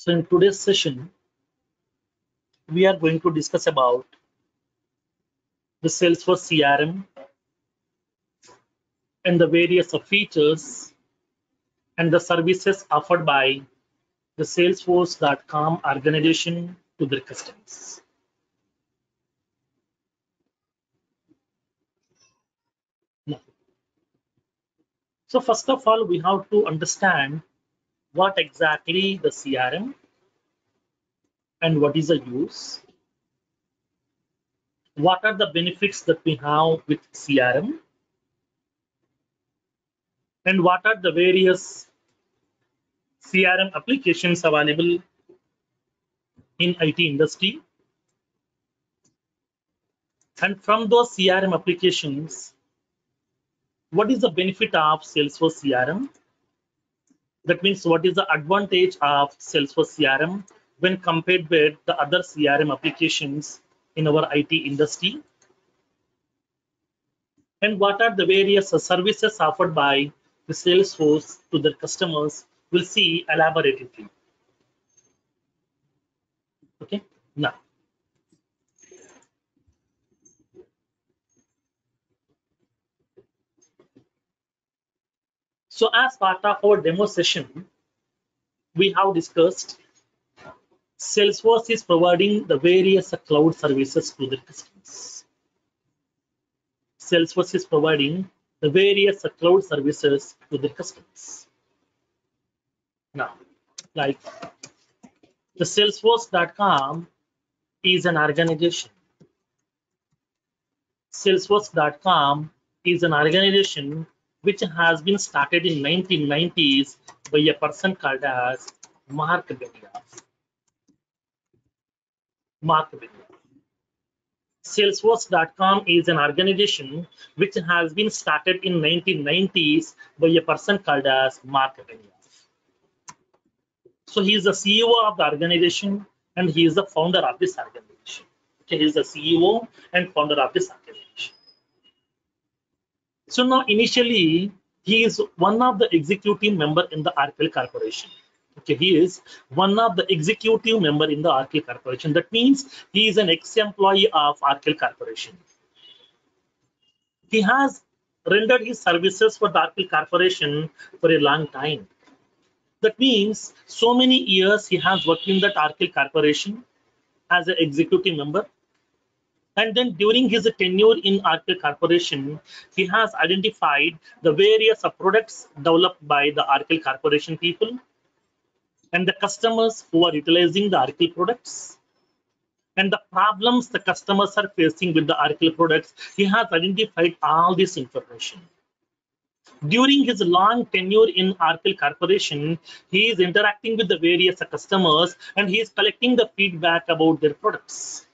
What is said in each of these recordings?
So in today's session, we are going to discuss about the Salesforce CRM and the various features and the services offered by the Salesforce.com organization to their customers. Now, so first of all, we have to understand what exactly the CRM and what is the use. What are the benefits that we have with CRM? And what are the various CRM applications available in IT industry? And from those CRM applications, what is the benefit of Salesforce CRM? That means what is the advantage of Salesforce CRM when compared with the other CRM applications in our IT industry? And what are the various services offered by the Salesforce to their customers? We'll see elaboratively. Okay, now. So as part of our demo session, we have discussed Salesforce is providing the various cloud services to their customers. Salesforce is providing the various cloud services to their customers. Now, like the Salesforce.com is an organization. Salesforce.com is an organization which has been started in 1990s by a person called as Mark Benioff. Mark Benioff. Salesforce.com is an organization which has been started in 1990s by a person called as Mark Benioff. So he is the CEO of the organization and he is the founder of this organization. Okay, he is the CEO and founder of this organization. So now initially he is one of the executive member in the Oracle Corporation. Okay, he is one of the executive member in the Oracle Corporation. That means he is an ex-employee of Oracle Corporation. He has rendered his services for the Oracle Corporation for a long time. That means so many years he has worked in that Oracle Corporation as an executive member. And then during his tenure in Oracle Corporation, he has identified the various products developed by the Oracle Corporation people and the customers who are utilizing the Oracle products and the problems the customers are facing with the Oracle products. He has identified all this information. During his long tenure in Oracle Corporation, he is interacting with the various customers and he is collecting the feedback about their products.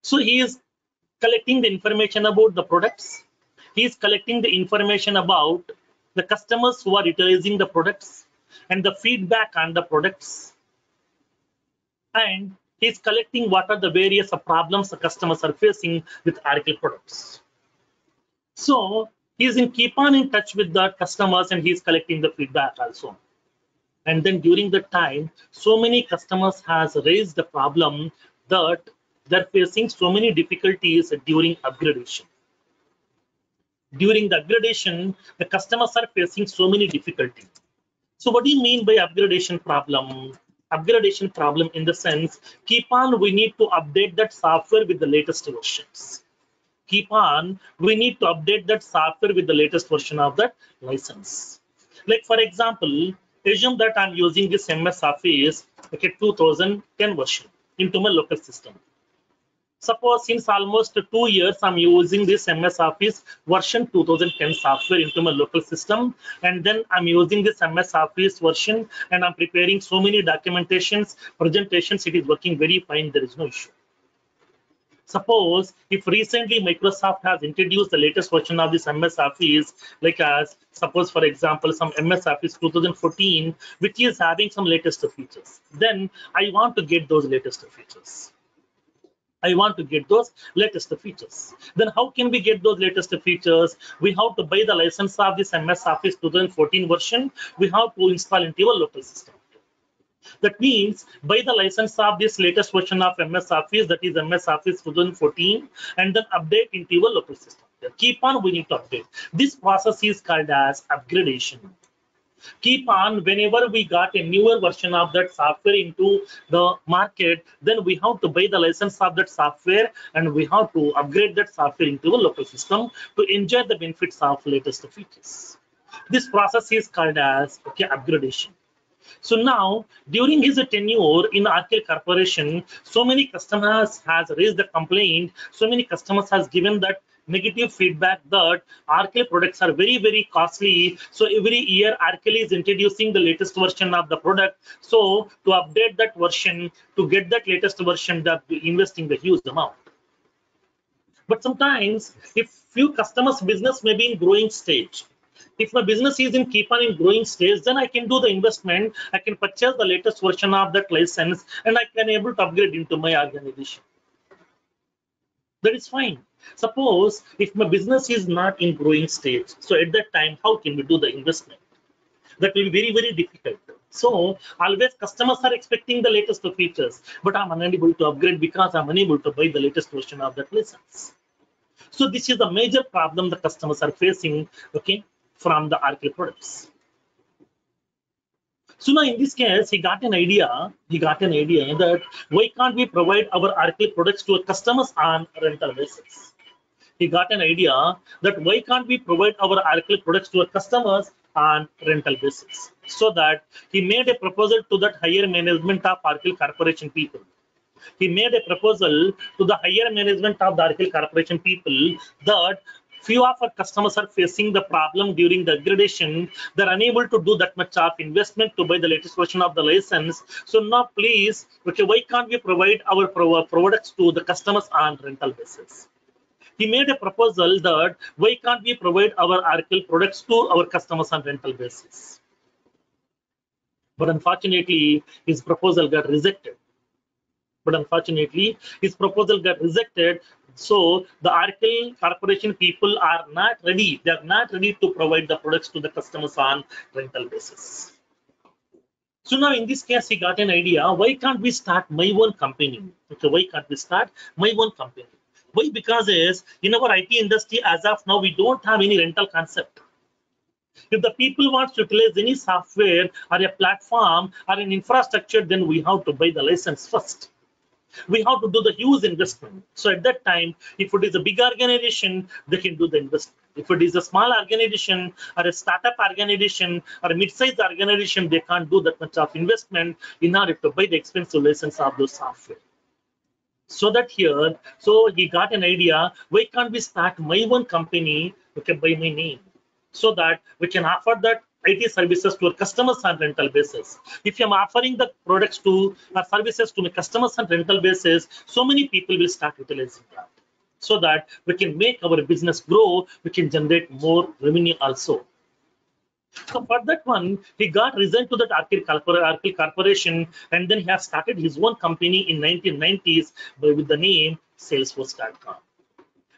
So he is collecting the information about the products. He is collecting the information about the customers who are utilizing the products and the feedback on the products. And he is collecting what are the various problems the customers are facing with Oracle products. So he is keep on in touch with the customers and he is collecting the feedback also. And then during the time, so many customers has raised the problem that they're facing so many difficulties during upgradation. During the upgradation, the customers are facing so many difficulties. So what do you mean by upgradation problem? Upgradation problem in the sense, keep on, we need to update that software with the latest versions. Keep on, we need to update that software with the latest version of that license. Like for example, assume that I'm using this MS Office, okay, 2010 version into my local system. Suppose since almost 2 years, I'm using this MS Office version 2010 software into my local system. And then I'm using this MS Office version and I'm preparing so many documentations, presentations. It is working very fine. There is no issue. Suppose if recently Microsoft has introduced the latest version of this MS Office, like as suppose for example, some MS Office 2014, which is having some latest features. Then I want to get those latest features. I want to get those latest features. Then how can we get those latest features? We have to buy the license of this MS Office 2014 version. We have to install into our local system. That means buy the license of this latest version of MS Office, that is MS Office 2014, and then update into your local system. Keep on, we need to update. This process is called as upgradation. Keep on, whenever we got a newer version of that software into the market, then we have to buy the license of that software and we have to upgrade that software into a local system to enjoy the benefits of latest features. This process is called as upgradation. So now, during his tenure in RKL Corporation, so many customers has raised the complaint, so many customers has given that negative feedback that RKL products are very, very costly. So every year RKL is introducing the latest version of the product. So to update that version, to get that latest version, that we investing the huge amount. But sometimes if few customers business may be in growing stage, if my business is in keep on in growing stage, then I can do the investment, I can purchase the latest version of that license and I can able to upgrade into my organization. That is fine. Suppose if my business is not in growing stage, so at that time, how can we do the investment? That will be very, very difficult. So always customers are expecting the latest features, but I'm unable to upgrade because I'm unable to buy the latest version of that license. So this is the major problem the customers are facing, from the RKL products. So now in this case, he got an idea that why can't we provide our RKL products to our customers on rental basis? He got an idea that why can't we provide our RKL products to our customers on rental basis? So that he made a proposal to that higher management of RKL Corporation people. He made a proposal to the higher management of the RKL Corporation people that few of our customers are facing the problem during the upgradation. They're unable to do that much of investment to buy the latest version of the license. So now please, why can't we provide our products to the customers on rental basis? He made a proposal that why can't we provide our RKL products to our customers on rental basis? But unfortunately, his proposal got rejected. So the RKL Corporation people are not ready. They are not ready to provide the products to the customers on rental basis. So now in this case, he got an idea. Why can't we start my own company? Why can't we start my own company? Why? Because in our IT industry, as of now, we don't have any rental concept. If the people want to utilize any software or a platform or an infrastructure, then we have to buy the license first. We have to do the huge investment. So at that time, if it is a big organization, they can do the investment. If it is a small organization or a startup organization or a mid-sized organization, they can't do that much of investment in order to buy the expensive license of those software. So that here, so he got an idea, why can't we start my own company, by my name, so that we can offer that IT services to our customers on rental basis. If I'm offering the products to services to my customers on rental basis, so many people will start utilizing that, so that we can make our business grow, we can generate more revenue also. So for that one, he got resigned to that RKL Corporation, and then he has started his own company in 1990s with the name Salesforce.com.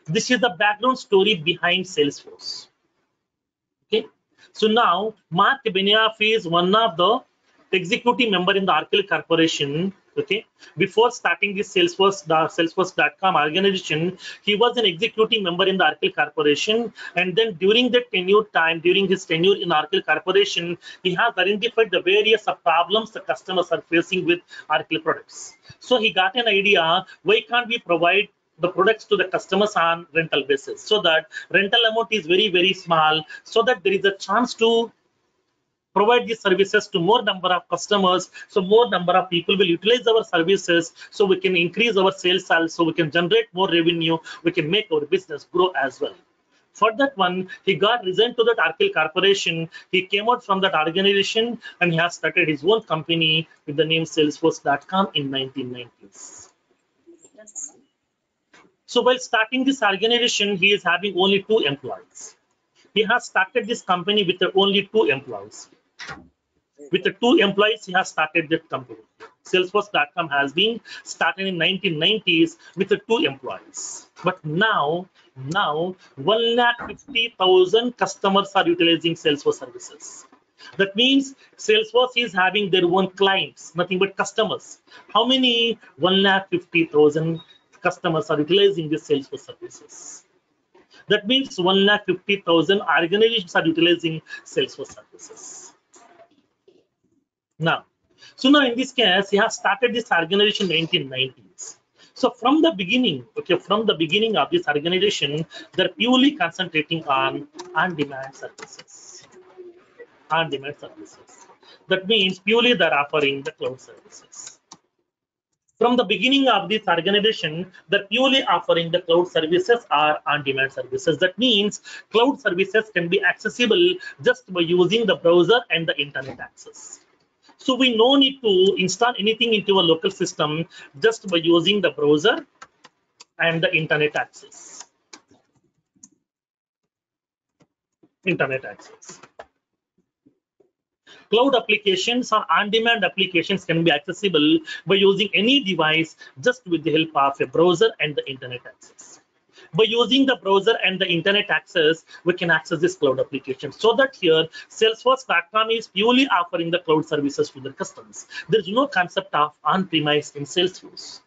This is the background story behind Salesforce. So now Mark Benioff is one of the executive member in the RKL Corporation. Before starting this Salesforce.com organization, he was an executive member in the RKL Corporation, and then during his tenure in RKL Corporation, he has identified the various problems the customers are facing with RKL products. So he got an idea, why can't we provide the products to the customers on rental basis, so that rental amount is very, very small, so that there is a chance to provide these services to more number of customers, so more number of people will utilize our services, so we can increase our sales, so we can generate more revenue, we can make our business grow as well. For that one, he got resigned to that RKL Corporation. He came out from that organization and he has started his own company with the name Salesforce.com in 1990s. So while starting this organization, he is having only 2 employees. He has started this company with only 2 employees. With the 2 employees, he has started that company. Salesforce.com has been started in 1990s with the 2 employees. But now 150,000 customers are utilizing Salesforce services. That means Salesforce is having their own clients, nothing but customers. How many? 1,50,000 customers are utilizing this Salesforce services. That means 1,50,000 organizations are utilizing Salesforce services. Now, so now in this case, he has started this organization in 1990s. So from the beginning, okay, from the beginning of this organization, they're purely concentrating on-demand services. On-demand services. That means purely they're offering the cloud services. From the beginning of this organization, they're purely offering the cloud services or on-demand services. That means cloud services can be accessible just by using the browser and the internet access. So we no need to install anything into a local system just by using the browser and the internet access. Internet access. Cloud applications or on-demand applications can be accessible by using any device just with the help of a browser and the internet access. By using the browser and the internet access, we can access this cloud application. So that here, Salesforce.com is purely offering the cloud services to their customers. There is no concept of on-premise in Salesforce.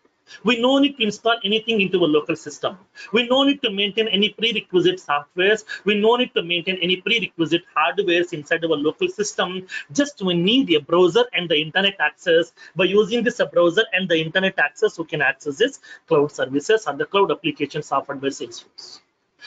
We no need to install anything into a local system. We no need to maintain any prerequisite softwares. We no need to maintain any prerequisite hardwares inside our local system. Just we need a browser and the internet access. By using this browser and the internet access, we can access this cloud services and the cloud applications offered by Salesforce.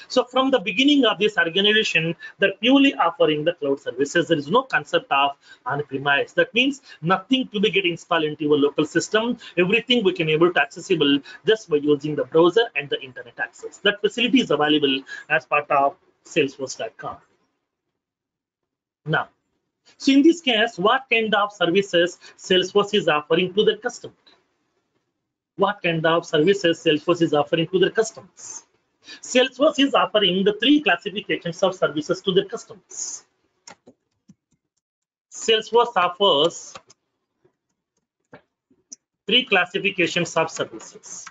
So from the beginning of this organization, they're purely offering the cloud services. There is no concept of on-premise. That means nothing to be get installed into your local system. Everything we can able to accessible just by using the browser and the internet access. That facility is available as part of Salesforce.com. Now, so in this case, what kind of services Salesforce is offering to their customers? What kind of services Salesforce is offering to their customers? Salesforce is offering the 3 classifications of services to their customers. Salesforce offers 3 classifications of services.